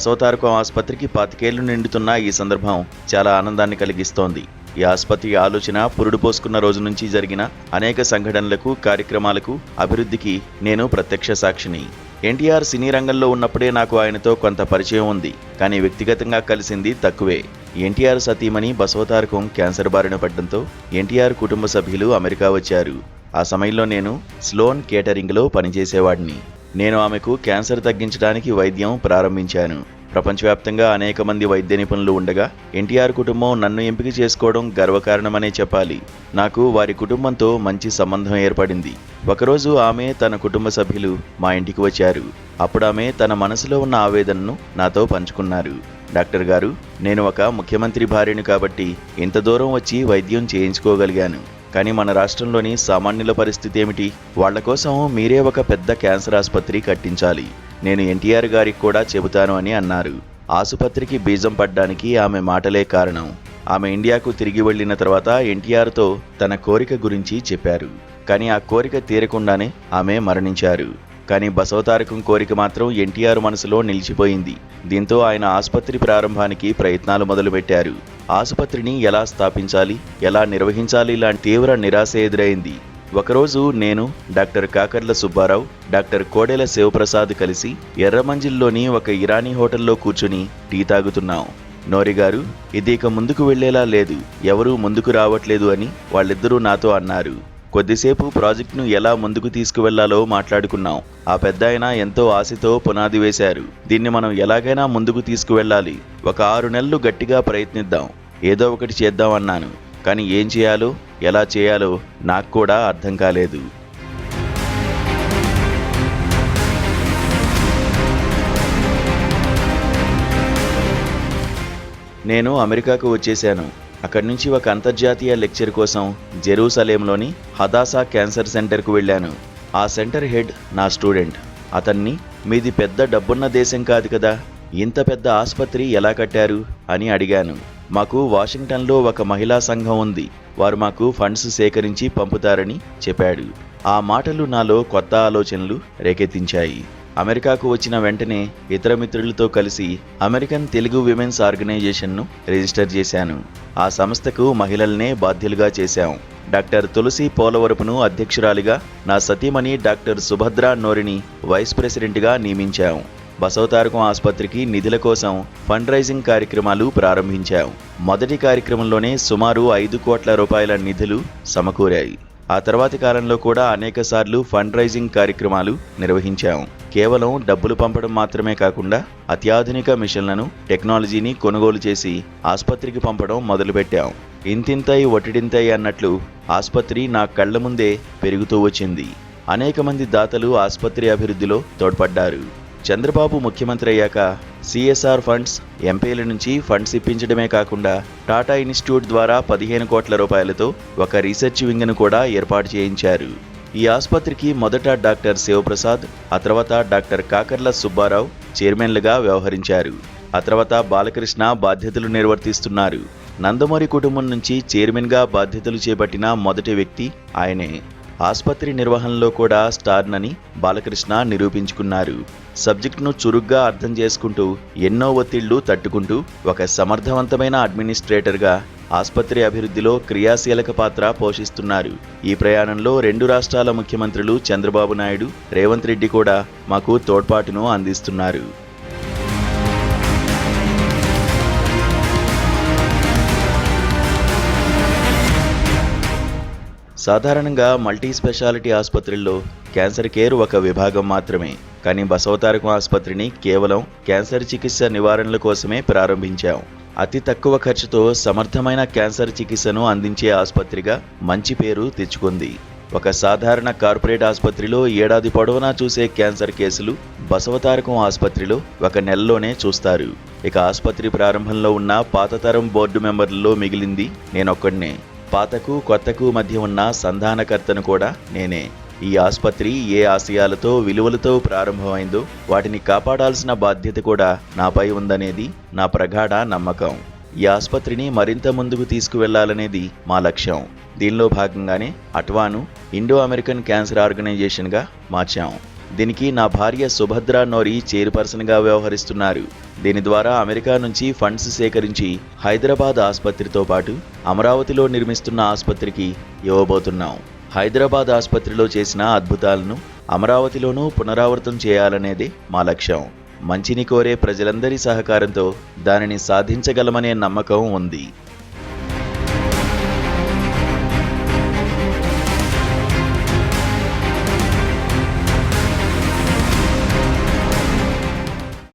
బసవతారకం ఆసుపత్రికి 25 ఏళ్లు నిండుతున్న ఈ సందర్భం చాలా ఆనందాన్ని కలిగిస్తోంది. ఈ ఆసుపత్రి ఆలోచన పురుడు పోసుకున్న రోజు నుంచి జరిగిన అనేక సంఘటనలకు, కార్యక్రమాలకు, అభివృద్ధికి నేను ప్రత్యక్ష సాక్షిని. ఎన్టీఆర్ సినీ రంగంలో ఉన్నప్పుడే నాకు ఆయనతో కొంత పరిచయం ఉంది. కానీ వ్యక్తిగతంగా కలిసింది తక్కువే. ఎన్టీఆర్ సతీమణి బసవతారకం క్యాన్సర్ బారిన పడడంతో ఎన్టీఆర్ కుటుంబ సభ్యులు అమెరికా వచ్చారు. ఆ సమయంలో నేను స్లోన్ కేటరింగ్లో పనిచేసేవాడిని. నేను ఆమెకు క్యాన్సర్ తగ్గించడానికి వైద్యం ప్రారంభించాను. ప్రపంచవ్యాప్తంగా అనేక మంది వైద్య నిపుణులు ఉండగా ఎన్టీఆర్ కుటుంబం నన్ను ఎంపిక చేసుకోవడం గర్వకారణమనే చెప్పాలి. నాకు వారి కుటుంబంతో మంచి సంబంధం ఏర్పడింది. ఒకరోజు ఆమె, తన కుటుంబ సభ్యులు మా ఇంటికి వచ్చారు. అప్పుడు ఆమె తన మనసులో ఉన్న ఆవేదనను నాతో పంచుకున్నారు. డాక్టర్ గారు, నేను ఒక ముఖ్యమంత్రి భార్యను కాబట్టి ఇంత దూరం వచ్చి వైద్యం చేయించుకోగలిగాను. కానీ మన రాష్ట్రంలోని సామాన్యుల పరిస్థితి ఏమిటి? వాళ్ల కోసం మీరే ఒక పెద్ద క్యాన్సర్ ఆసుపత్రి కట్టించాలి. నేను ఎన్టీఆర్ గారికి కూడా చెబుతాను అని అన్నారు. ఆసుపత్రికి బీజం పడ్డానికి ఆమె మాటలే కారణం. ఆమె ఇండియాకు తిరిగి వెళ్లిన తర్వాత ఎన్టీఆర్తో తన కోరిక గురించి చెప్పారు. కానీ ఆ కోరిక తీరకుండానే ఆమె మరణించారు. కానీ బసవతారకం కోరిక మాత్రం ఎన్టీఆర్ మనసులో నిలిచిపోయింది. దీంతో ఆయన ఆసుపత్రి ప్రారంభానికి ప్రయత్నాలు మొదలుపెట్టారు. ఆసుపత్రిని ఎలా స్థాపించాలి, ఎలా నిర్వహించాలి లాంటి తీవ్ర నిరాశ ఎదురైంది. ఒకరోజు నేను, డాక్టర్ కాకర్ల సుబ్బారావు, డాక్టర్ కోడెల శివప్రసాద్ కలిసి ఎర్రమంజిల్లోని ఒక ఇరానీ హోటల్లో కూర్చుని టీ తాగుతున్నాం. నోరిగారు, ఇది ఇక ముందుకు వెళ్లేలా లేదు, ఎవరూ ముందుకు రావట్లేదు అని వాళ్ళిద్దరూ నాతో అన్నారు. కొద్దిసేపు ప్రాజెక్టును ఎలా ముందుకు తీసుకువెళ్లాలో మాట్లాడుకున్నాం. ఆ పెద్దాయన ఎంతో ఆశతో పునాది వేశారు. దీన్ని మనం ఎలాగైనా ముందుకు తీసుకువెళ్ళాలి. ఒక 6 నెలలు గట్టిగా ప్రయత్నిద్దాం, ఏదో ఒకటి చేద్దాం అన్నాను. కానీ ఏం చేయాలో, ఎలా చేయాలో నాకు కూడా అర్థం కాలేదు. నేను అమెరికాకు వచ్చేశాను. అక్కడి నుంచి ఒక అంతర్జాతీయ లెక్చర్ కోసం జెరూసలేంలోని హదాసా క్యాన్సర్ సెంటర్కు వెళ్ళాను. ఆ సెంటర్ హెడ్ నా స్టూడెంట్. అతన్ని, మీది పెద్ద డబ్బున్న దేశం కాదు కదా, ఇంత పెద్ద ఆసుపత్రి ఎలా కట్టారు అని అడిగాను. మాకు వాషింగ్టన్లో ఒక మహిళా సంఘం ఉంది, వారు మాకు ఫండ్స్ సేకరించి పంపుతారని చెప్పాడు. ఆ మాటలు నాలో కొత్త ఆలోచనలు రేకెత్తించాయి. అమెరికాకు వచ్చిన వెంటనే ఇతర మిత్రులతో కలిసి అమెరికన్ తెలుగు విమెన్స్ ఆర్గనైజేషన్ను రిజిస్టర్ చేశాను. ఆ సంస్థకు మహిళలనే బాధ్యులుగా చేశాం. డాక్టర్ తులసి పోలవరపును అధ్యక్షురాలిగా, నా సతీమణి డాక్టర్ సుభద్ర నోరిని వైస్ ప్రెసిడెంట్గా నియమించాం. బసవతారకం ఆసుపత్రికి నిధుల కోసం ఫండ్ రైజింగ్ కార్యక్రమాలు ప్రారంభించాం. మొదటి కార్యక్రమంలోనే సుమారు 5 కోట్ల రూపాయల నిధులు సమకూరాయి. ఆ తర్వాతి కాలంలో కూడా అనేకసార్లు ఫండ్ రైజింగ్ కార్యక్రమాలు నిర్వహించాం. కేవలం డబ్బులు పంపడం మాత్రమే కాకుండా అత్యాధునిక మిషన్లను, టెక్నాలజీని కొనుగోలు చేసి ఆసుపత్రికి పంపడం మొదలుపెట్టాం. ఇంతింతై ఒటిడింతై అన్నట్లు ఆసుపత్రి నా కళ్ల ముందే పెరుగుతూ వచ్చింది. అనేక మంది దాతలు ఆసుపత్రి అభివృద్ధిలో తోడ్పడ్డారు. చంద్రబాబు ముఖ్యమంత్రి అయ్యాక సిఎస్ఆర్ ఫండ్స్, ఎంపీల నుంచి ఫండ్స్ ఇప్పించడమే కాకుండా టాటా ఇన్స్టిట్యూట్ ద్వారా 15 కోట్ల రూపాయలతో ఒక రీసెర్చ్ వింగ్ను కూడా ఏర్పాటు చేయించారు. ఈ ఆసుపత్రికి మొదట డాక్టర్ శివప్రసాద్, ఆ తర్వాత డాక్టర్ కాకర్ల సుబ్బారావు చైర్మన్లుగా వ్యవహరించారు. ఆ తర్వాత బాలకృష్ణ బాధ్యతలు నిర్వర్తిస్తున్నారు. నందమూరి కుటుంబం నుంచి చైర్మన్గా బాధ్యతలు చేపట్టిన మొదటి వ్యక్తి ఆయనే. ఆసుపత్రి నిర్వహణలో కూడా స్టార్నని బాలకృష్ణ నిరూపించుకున్నారు. సబ్జెక్టును చురుగ్గా అర్థం చేసుకుంటూ, ఎన్నో ఒత్తిళ్లు తట్టుకుంటూ ఒక సమర్థవంతమైన అడ్మినిస్ట్రేటర్గా ఆసుపత్రి అభివృద్ధిలో క్రియాశీలక పాత్ర పోషిస్తున్నారు. ఈ ప్రయాణంలో 2 రాష్ట్రాల ముఖ్యమంత్రులు చంద్రబాబు నాయుడు, రేవంత్ రెడ్డి కూడా మాకు తోడ్పాటును అందిస్తున్నారు. సాధారణంగా మల్టీ స్పెషాలిటీ ఆసుపత్రుల్లో క్యాన్సర్ కేర్ ఒక విభాగం మాత్రమే. కానీ బసవతారకం ఆసుపత్రిని కేవలం క్యాన్సర్ చికిత్స నివారణల కోసమే ప్రారంభించాం. అతి తక్కువ ఖర్చుతో సమర్థమైన క్యాన్సర్ చికిత్సను అందించే ఆసుపత్రిగా మంచి పేరు తెచ్చుకుంది. ఒక సాధారణ కార్పొరేట్ ఆసుపత్రిలో ఏడాది పొడవునా చూసే క్యాన్సర్ కేసులు బసవతారకం ఆసుపత్రిలో 1 నెలలోనే చూస్తారు. ఇక ఆసుపత్రి ప్రారంభంలో ఉన్న పాతతరం బోర్డు మెంబర్లలో మిగిలింది నేనొక్కడినే. పాతకు కొత్తకు మధ్య ఉన్న సంధానకర్తను కూడా నేనే. ఈ ఆసుపత్రి ఏ ఆశయాలతో, విలువలతో ప్రారంభమైందో వాటిని కాపాడాల్సిన బాధ్యత కూడా నాపై ఉందనేది నా ప్రగాఢ నమ్మకం. ఈ ఆసుపత్రిని మరింత ముందుకు తీసుకువెళ్లాలనేది మా లక్ష్యం. దీనిలో భాగంగానే అట్వాను ఇండో అమెరికన్ క్యాన్సర్ ఆర్గనైజేషన్గా మార్చాం. దీనికి నా భార్య సుభద్ర నోరి చైర్పర్సన్గా వ్యవహరిస్తున్నారు. దీని ద్వారా అమెరికా నుంచి ఫండ్స్ సేకరించి హైదరాబాద్ ఆసుపత్రితో పాటు అమరావతిలో నిర్మిస్తున్న ఆసుపత్రికి ఇవ్వబోతున్నాం. హైదరాబాద్ ఆసుపత్రిలో చేసిన అద్భుతాలను అమరావతిలోనూ పునరావృతం చేయాలనేదే మా లక్ష్యం. మంచిని కోరే ప్రజలందరి సహకారంతో దానిని సాధించగలమనే నమ్మకం ఉంది.